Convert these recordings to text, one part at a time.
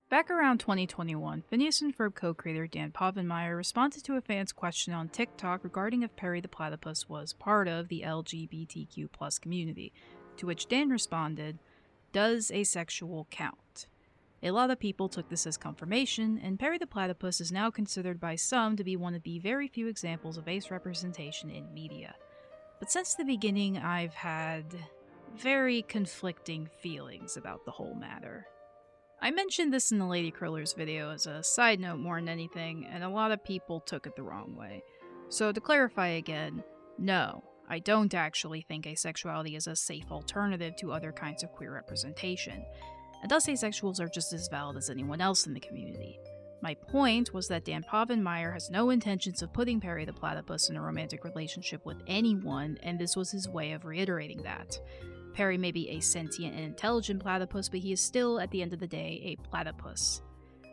Back around 2021, Phineas and Ferb co-creator Dan Povenmire responded to a fan's question on TikTok regarding if Perry the Platypus was part of the LGBTQ+ community, to which Dan responded, "Does asexual count?" A lot of people took this as confirmation, and Perry the Platypus is now considered by some to be one of the very few examples of ace representation in media. But since the beginning, I've had very conflicting feelings about the whole matter. I mentioned this in the Lady Krillers video as a side note more than anything, and a lot of people took it the wrong way. So to clarify again, no, I don't actually think asexuality is a safe alternative to other kinds of queer representation, and thus asexuals are just as valid as anyone else in the community. My point was that Dan Povenmire has no intentions of putting Perry the Platypus in a romantic relationship with anyone, and this was his way of reiterating that. Perry may be a sentient and intelligent platypus, but he is still, at the end of the day, a platypus.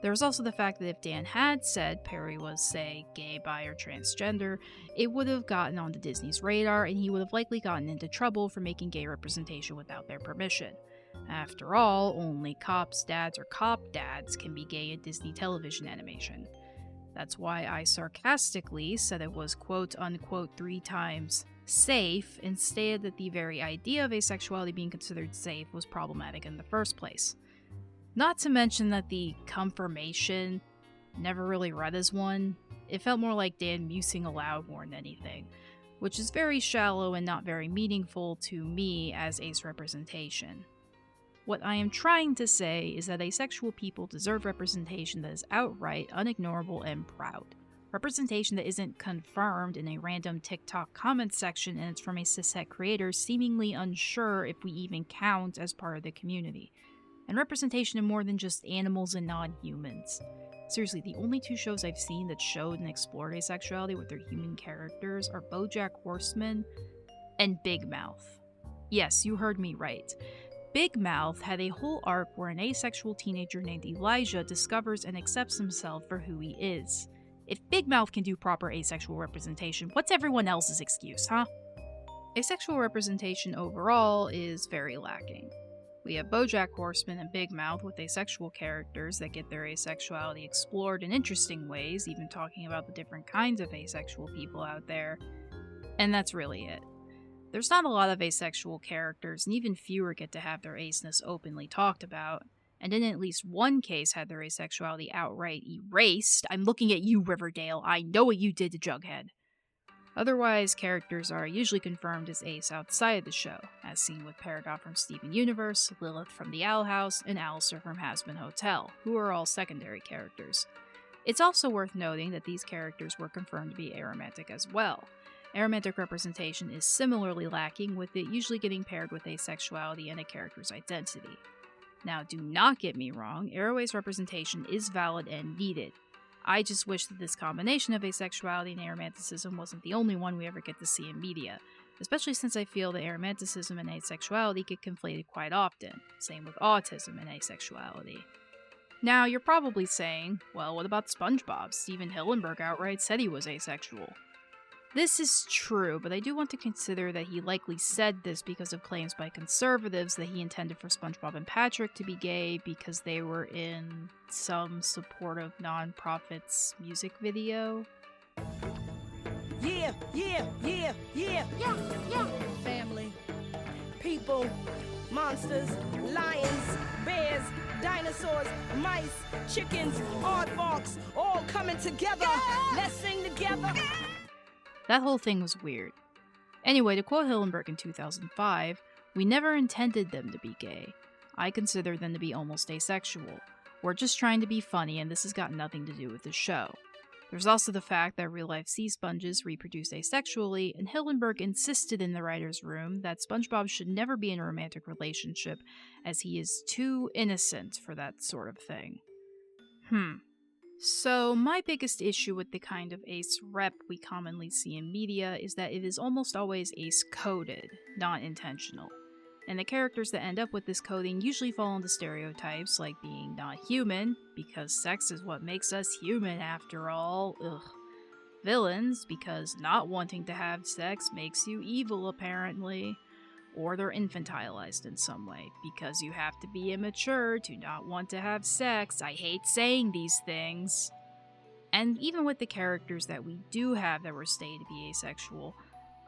There was also the fact that if Dan had said Perry was, say, gay, bi, or transgender, it would have gotten onto Disney's radar, and he would have likely gotten into trouble for making gay representation without their permission. After all, only cops' dads or cop dads can be gay in Disney television animation. That's why I sarcastically said it was quote-unquote 3 times safe, and stated that the very idea of asexuality being considered safe was problematic in the first place. Not to mention that the confirmation never really read as one. It felt more like Dan musing aloud more than anything, which is very shallow and not very meaningful to me as ace representation. What I am trying to say is that asexual people deserve representation that is outright, unignorable, and proud. Representation that isn't confirmed in a random TikTok comment section and it's from a cishet creator seemingly unsure if we even count as part of the community. And representation of more than just animals and non-humans. Seriously, the only 2 shows I've seen that showed and explored asexuality with their human characters are BoJack Horseman and Big Mouth. Yes, you heard me right. Big Mouth had a whole arc where an asexual teenager named Elijah discovers and accepts himself for who he is. If Big Mouth can do proper asexual representation, what's everyone else's excuse, huh? Asexual representation overall is very lacking. We have BoJack Horseman and Big Mouth with asexual characters that get their asexuality explored in interesting ways, even talking about the different kinds of asexual people out there, and that's really it. There's not a lot of asexual characters, and even fewer get to have their aceness openly talked about, and in at least one case had their asexuality outright erased. I'm looking at you, Riverdale. I know what you did to Jughead. Otherwise, characters are usually confirmed as ace outside of the show, as seen with Peridot from Steven Universe, Lilith from The Owl House, and Alistair from Hazbin Hotel, who are all secondary characters. It's also worth noting that these characters were confirmed to be aromantic as well. Aromantic representation is similarly lacking, with it usually getting paired with asexuality and a character's identity. Now, do not get me wrong, aroace representation is valid and needed. I just wish that this combination of asexuality and aromanticism wasn't the only one we ever get to see in media, especially since I feel that aromanticism and asexuality get conflated quite often, same with autism and asexuality. Now, you're probably saying, well, what about SpongeBob? Steven Hillenburg outright said he was asexual. This is true, but I do want to consider that he likely said this because of claims by conservatives that he intended for SpongeBob and Patrick to be gay because they were in some supportive non-profit's music video. Yeah. Family, people, monsters, lions, bears, dinosaurs, mice, chickens, aardvarks, all coming together. Let's sing together. That whole thing was weird. Anyway, to quote Hillenburg in 2005, "We never intended them to be gay. I consider them to be almost asexual. We're just trying to be funny, and this has got nothing to do with the show." There's also the fact that real-life sea sponges reproduce asexually, and Hillenburg insisted in the writer's room that SpongeBob should never be in a romantic relationship, as he is too innocent for that sort of thing. So, my biggest issue with the kind of ace rep we commonly see in media is that it is almost always ace-coded, not intentional. And the characters that end up with this coding usually fall into stereotypes like being not human, because sex is what makes us human after all, villains, because not wanting to have sex makes you evil apparently, or they're infantilized in some way, because you have to be immature to not want to have sex. I hate saying these things. And even with the characters that we do have that were stated to be asexual,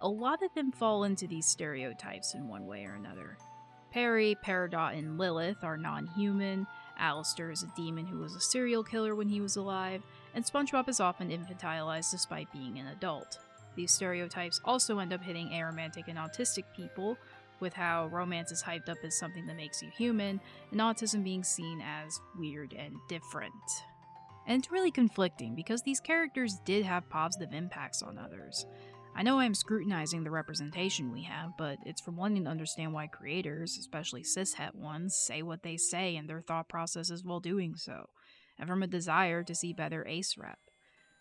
a lot of them fall into these stereotypes in one way or another. Perry, Peridot, and Lilith are non-human, Alistair is a demon who was a serial killer when he was alive, and SpongeBob is often infantilized despite being an adult. These stereotypes also end up hitting aromantic and autistic people, with how romance is hyped up as something that makes you human, and autism being seen as weird and different. And it's really conflicting, because these characters did have positive impacts on others. I know I'm scrutinizing the representation we have, but it's from wanting to understand why creators, especially cishet ones, say what they say and their thought processes while doing so, and from a desire to see better ace rep.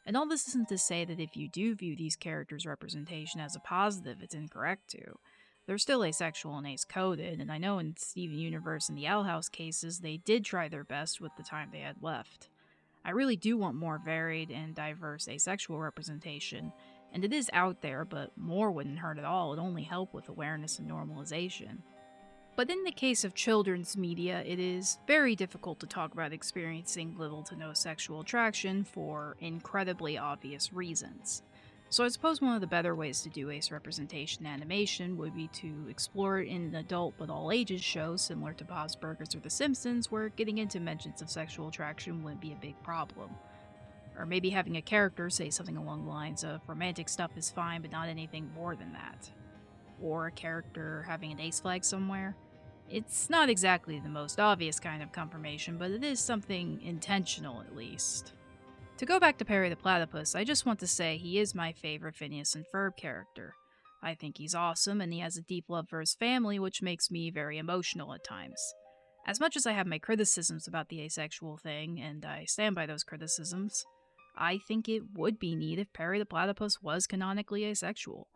And all this isn't to say that if you do view these characters' representation as a positive, it's incorrect to. They're still asexual and ace-coded, and I know in Steven Universe and the Owl House cases, they did try their best with the time they had left. I really do want more varied and diverse asexual representation, and it is out there, but more wouldn't hurt at all. It'd only help with awareness and normalization. But in the case of children's media, it is very difficult to talk about experiencing little to no sexual attraction for incredibly obvious reasons. So I suppose one of the better ways to do ace representation animation would be to explore it in an adult but all ages show similar to Bob's Burgers or The Simpsons, where getting into mentions of sexual attraction wouldn't be a big problem. Or maybe having a character say something along the lines of romantic stuff is fine but not anything more than that. Or a character having an ace flag somewhere. It's not exactly the most obvious kind of confirmation, but it is something intentional at least. To go back to Perry the Platypus, I just want to say he is my favorite Phineas and Ferb character. I think he's awesome, and he has a deep love for his family, which makes me very emotional at times. As much as I have my criticisms about the asexual thing, and I stand by those criticisms, I think it would be neat if Perry the Platypus was canonically asexual.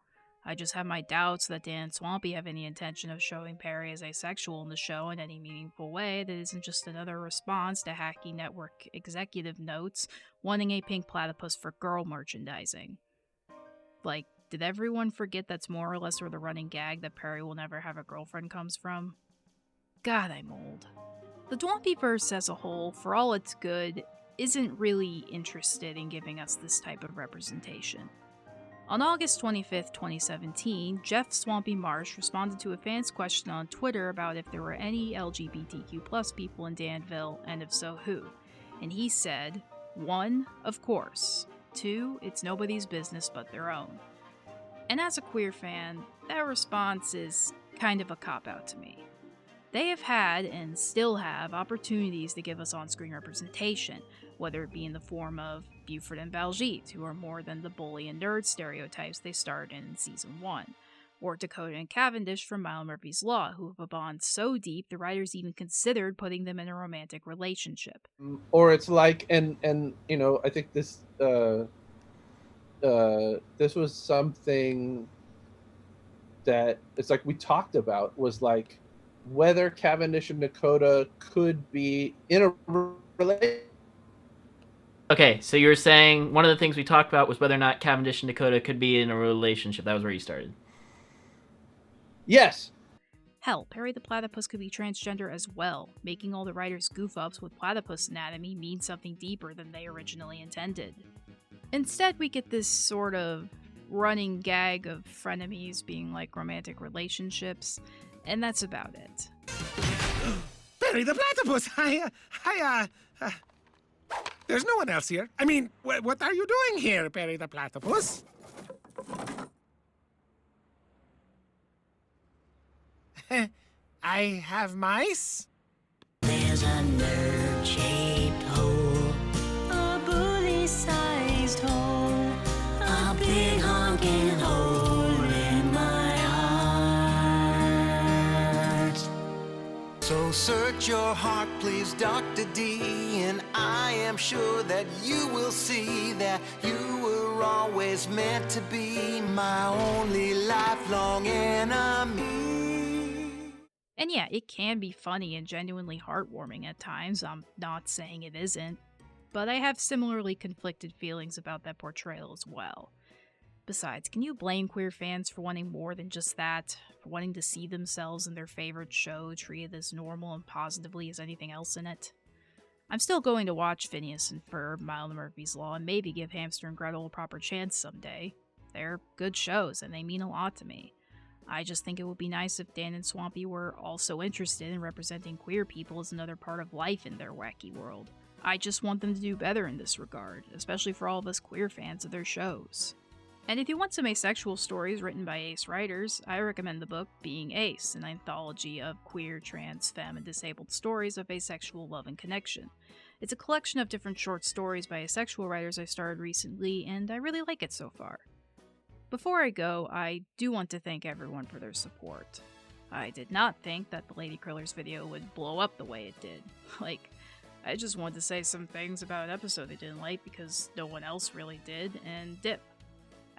I just have my doubts that Dan and Swampy have any intention of showing Perry as asexual in the show in any meaningful way that isn't just another response to Hacky Network executive notes wanting a pink platypus for girl merchandising. Like, did everyone forget that's more or less where the running gag that Perry will never have a girlfriend comes from? God, I'm old. The Dwhaxverse as a whole, for all it's good, isn't really interested in giving us this type of representation. On August 25th, 2017, Jeff Swampy Marsh responded to a fan's question on Twitter about if there were any LGBTQ+ people in Danville, and if so, who. And he said, 1, of course. 2, it's nobody's business but their own. And as a queer fan, that response is kind of a cop-out to me. They have had, and still have, opportunities to give us on-screen representation, whether it be in the form of Buford and Baljeet, who are more than the bully and nerd stereotypes they starred in Season 1, or Dakota and Cavendish from Mile Murphy's Law, who have a bond so deep the writers even considered putting them in a romantic relationship. Or it's like, and you know, I think this this was something that it's like we talked about, was like whether Cavendish and Dakota could be in a relationship. Okay, so you were saying one of the things we talked about was whether or not Cavendish and Dakota could be in a relationship. That was where you started. Yes. Hell, Perry the Platypus could be transgender as well, making all the writers' goof-ups with platypus anatomy mean something deeper than they originally intended. Instead, we get this sort of running gag of frenemies being like romantic relationships, and that's about it. Perry the Platypus! There's no one else here. I mean, what are you doing here, Perry the Platypus? I have mice? There's a nerd-shaped hole, a bully-sized hole, a big honking hole in my heart. So search your heart, please, Dr. D, and I am sure that you will see that you were always meant to be my only lifelong enemy. And yeah, it can be funny and genuinely heartwarming at times, I'm not saying it isn't, but I have similarly conflicted feelings about that portrayal as well. Besides, can you blame queer fans for wanting more than just that? For wanting to see themselves in their favorite show treated as normal and positively as anything else in it? I'm still going to watch Phineas and Ferb, Mile and Murphy's Law, and maybe give Hamster and Gretel a proper chance someday. They're good shows, and they mean a lot to me. I just think it would be nice if Dan and Swampy were also interested in representing queer people as another part of life in their wacky world. I just want them to do better in this regard, especially for all of us queer fans of their shows. And if you want some asexual stories written by ace writers, I recommend the book Being Ace, an anthology of queer, trans, femme, and disabled stories of asexual love and connection. It's a collection of different short stories by asexual writers I started recently, and I really like it so far. Before I go, I do want to thank everyone for their support. I did not think that the Lady Krillers video would blow up the way it did. I just wanted to say some things about an episode I didn't like because no one else really did, and dip.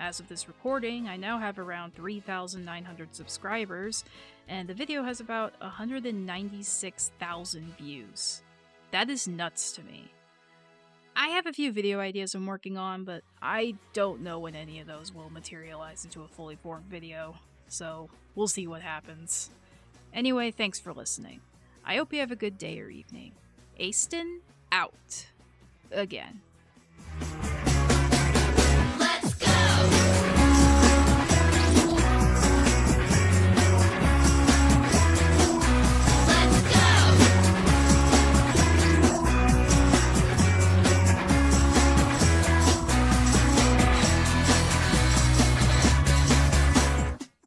As of this recording, I now have around 3,900 subscribers, and the video has about 196,000 views. That is nuts to me. I have a few video ideas I'm working on, but I don't know when any of those will materialize into a fully formed video, so we'll see what happens. Anyway, thanks for listening. I hope you have a good day or evening. Aston out. Again.